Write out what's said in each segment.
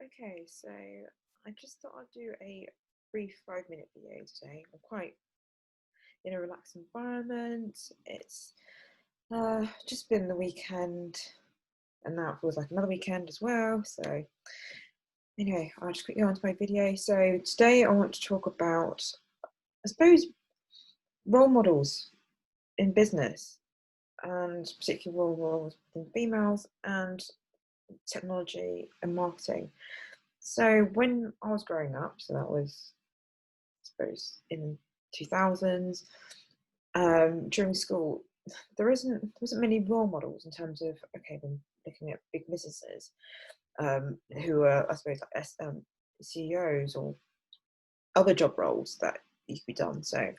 Okay, so I just thought I'd do a brief 5-minute video today. I'm quite in a relaxed environment. It's just been the weekend, and now it feels like another weekend as well. So, anyway, I'll just quickly go on to my video. So, today I want to talk about, I suppose, role models in business, and particularly role models within females and technology and marketing. So, when I was growing up, so that was suppose in 2000s, during school there wasn't many role models in terms of, okay, when looking at big businesses, who are, I suppose, like CEOs or other job roles that you could be done. So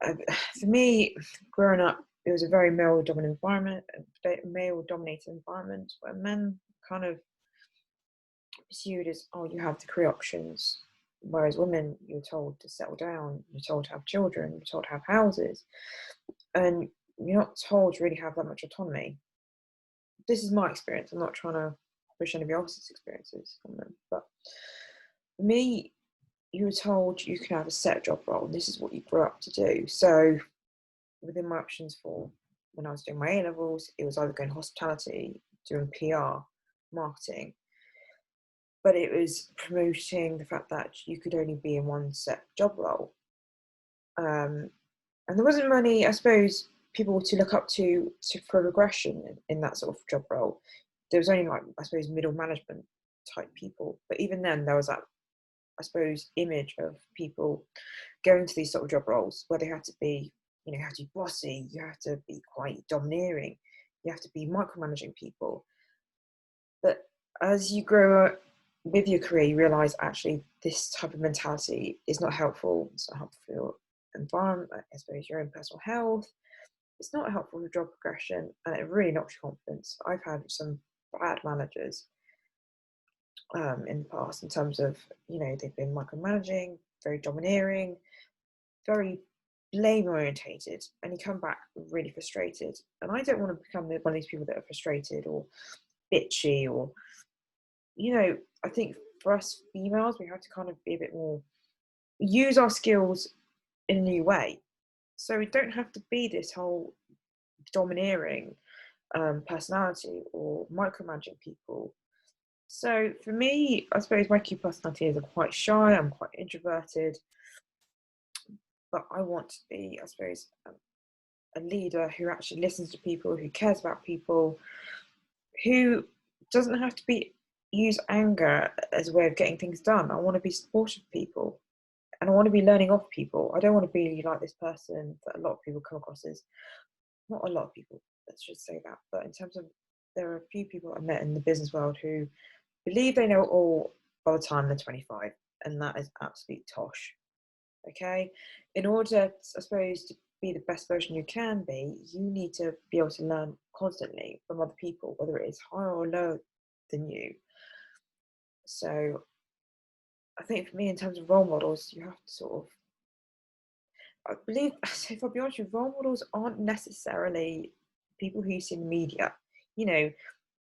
uh, for me, growing up, it was a very male dominated environment where men kind of pursued as, oh, you have the career options, whereas women, you're told to settle down, you're told to have children, you're told to have houses, and you're not told to really have that much autonomy. This is my experience. I'm not trying to push anybody else's experiences on them, but for me, you were told you can have a set job role, and this is what you grew up to do. So within my options for when I was doing my A levels, it was either going hospitality, doing PR, marketing, but it was promoting the fact that you could only be in one set job role. And there wasn't many, I suppose, people to look up to for progression in that sort of job role. There was only, like, I suppose, middle management type people. But even then, there was that, I suppose, image of people going to these sort of job roles where they had to be, you have to be bossy, you have to be quite domineering, you have to be micromanaging people. But as you grow up with your career, you realize actually this type of mentality is not helpful. It's not helpful for your environment, I suppose, your own personal health. It's not helpful for job progression, and it really knocks your confidence. I've had some bad managers in the past in terms of, they've been micromanaging, very domineering, very blame orientated, and you come back really frustrated. And I don't want to become one of these people that are frustrated or bitchy or, I think for us females, we have to kind of be a bit more, use our skills in a new way. So we don't have to be this whole domineering personality or micromanaging people. So for me, I suppose my key personality is I'm quite shy, I'm quite introverted, but I want to be, I suppose, a leader who actually listens to people, who cares about people, who doesn't have to be use anger as a way of getting things done. I want to be supportive of people, and I want to be learning off people. I don't want to be like this person that a lot of people come across as, not a lot of people, let's just say that, but in terms of, there are a few people I met in the business world who believe they know it all by the time they're 25, and that is absolute tosh. Okay, in order, I suppose, to be the best version you can be, you need to be able to learn constantly from other people, whether it is higher or lower than you. So I think for me, in terms of role models, you have to sort of, I believe, if I'll be honest, with role models aren't necessarily people who you see in the media. You know,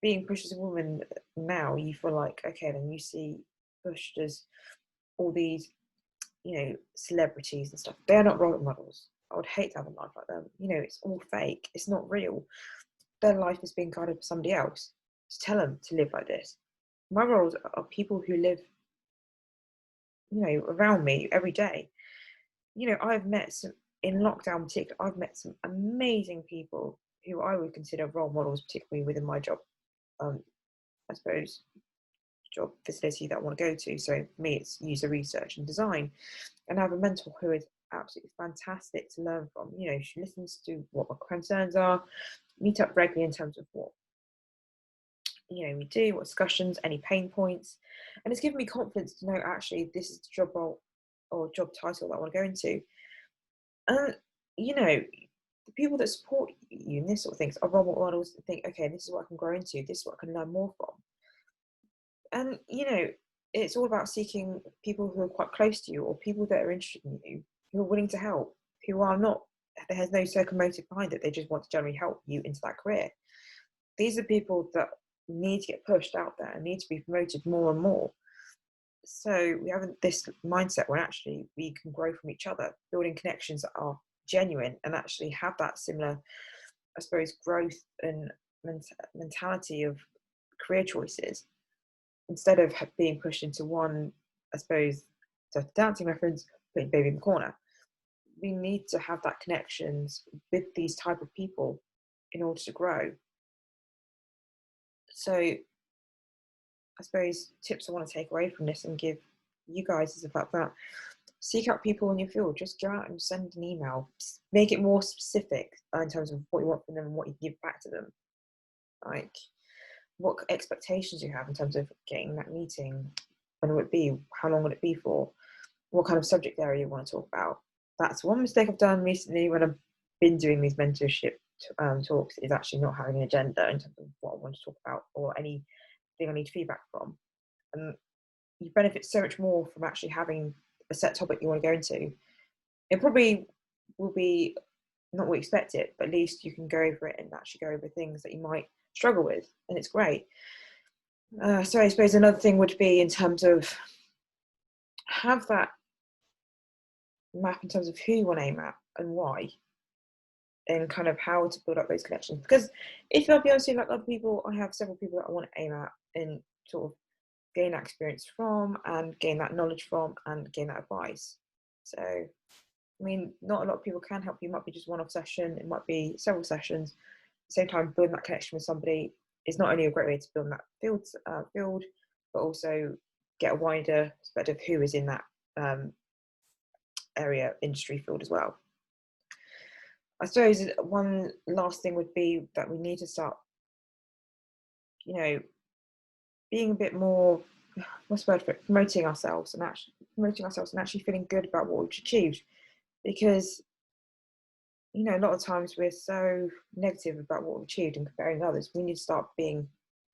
being pushed as a woman now, you feel like, okay, then you see pushed as all these, celebrities and stuff. They're not role models. I would hate to have a life like them. It's all fake. It's not real. Their life is being guided by somebody else to tell them to live like this. My roles are people who live, around me every day. I've met some, in lockdown particular, I've met some amazing people who I would consider role models, particularly within my job, I suppose, job facility that I want to go to. So for me, it's user research and design. And I have a mentor who is absolutely fantastic to learn from. She listens to what my concerns are, meet up regularly in terms of what, we do, what discussions, any pain points. And it's given me confidence to know actually this is the job role or job title that I want to go into. And, the people that support you in this sort of things are role models that think, okay, this is what I can grow into, this is what I can learn more from. And, it's all about seeking people who are quite close to you, or people that are interested in you, who are willing to help, who are not, there has no circum motive behind it. They just want to generally help you into that career. These are people that need to get pushed out there and need to be promoted more and more. So we have this mindset where actually we can grow from each other, building connections that are genuine and actually have that similar, I suppose, growth and mentality of career choices, instead of being pushed into one, I suppose, to dancing reference, putting baby in the corner. We need to have that connections with these type of people in order to grow. So I suppose tips I want to take away from this and give you guys is about that. Seek out people in your field. Just go out and send an email. Make it more specific in terms of what you want from them and what you give back to them. Like what expectations you have in terms of getting that meeting. When would it be? How long would it be for? What kind of subject area you want to talk about? That's one mistake I've done recently when I've been doing these mentorship talks, is actually not having an agenda in terms of what I want to talk about or anything I need feedback from. And you benefit so much more from actually having a set topic you want to go into. It probably will be not what you expect it, but at least you can go over it and actually go over things that you might struggle with, and it's great. So I suppose another thing would be in terms of have that map in terms of who you want to aim at and why, and kind of how to build up those connections. Because if I'll be honest with you, like other people, I have several people that I want to aim at and sort of gain that experience from and gain that knowledge from and gain that advice. So, I mean, not a lot of people can help you. It might be just one-off session, it might be several sessions. At the same time, building that connection with somebody is not only a great way to build that field, but also get a wider perspective of who is in that area, industry field as well. I suppose one last thing would be that we need to start, being a bit more, what's the word for it, promoting ourselves and actually feeling good about what we've achieved. Because, a lot of times we're so negative about what we've achieved and comparing others. We need to start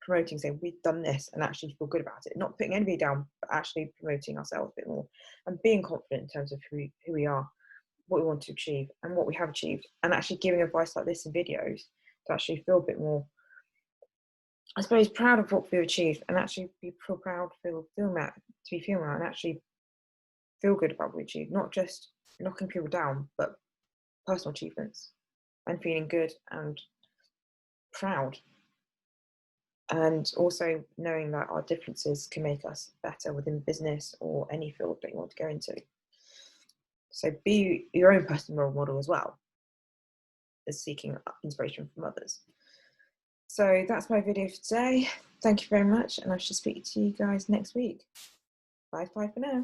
promoting, saying we've done this and actually feel good about it. Not putting anybody down, but actually promoting ourselves a bit more and being confident in terms of who we are, what we want to achieve and what we have achieved, and actually giving advice like this in videos to actually feel a bit more, I suppose, proud of what we've achieved and actually feel proud, to be female and actually feel good about what we achieved, not just knocking people down, but personal achievements and feeling good and proud. And also knowing that our differences can make us better within business or any field that you want to go into. So be your own personal role model as well as seeking inspiration from others. So that's my video for today. Thank you very much, and I shall speak to you guys next week. Bye for now.